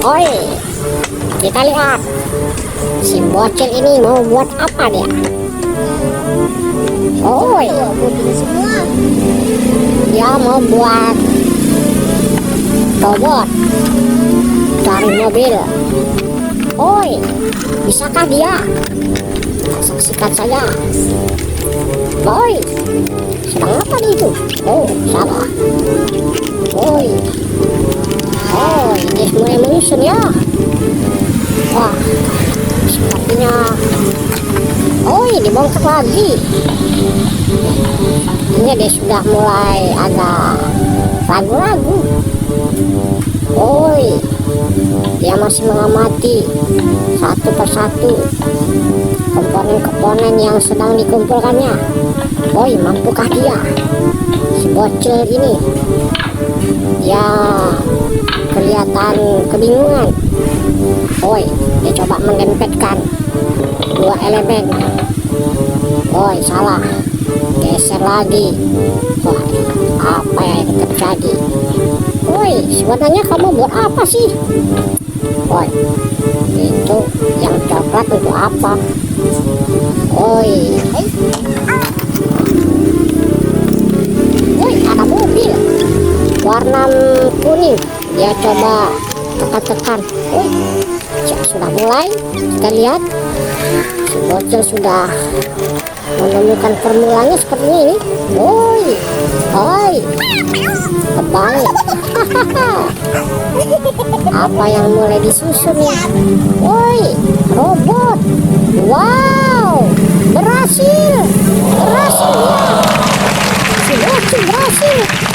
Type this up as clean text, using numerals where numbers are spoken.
Oi, kita lihat si bocil ini mau buat apa dia. Oi, semua. dia mau buat robot dari mobil. Oi, bisakah dia? Saksikan saja. Oi, sedang apa itu? Oh, salah. Oi, oh, ini mulai menyusun ya. Wah, sepertinya. Oi, dibongkar lagi. Ini dia sudah mulai agak ragu-ragu. Oi, dia masih mengamati satu persatu komponen-komponen yang sedang dikumpulkannya. Oi, mampukah dia, si bocil ini? Dia kelihatan kebingungan. Oi, dia coba menempelkan dua elemen. Oi, salah. Geser lagi. Wah, apa yang terjadi? Woi, sebenarnya kamu buat apa sih? Woi, itu yang coklat untuk apa? Woi, woi, ada mobil warna kuning. Dia coba tekan-tekan. Woi, sudah mulai. Kita lihat si bocil sudah menemukan formulanya seperti ini. Woi, woi, kebalik. Apa yang mulai disusun ya? Woi, robot. Wow, berhasil ya. Si bocil berhasil.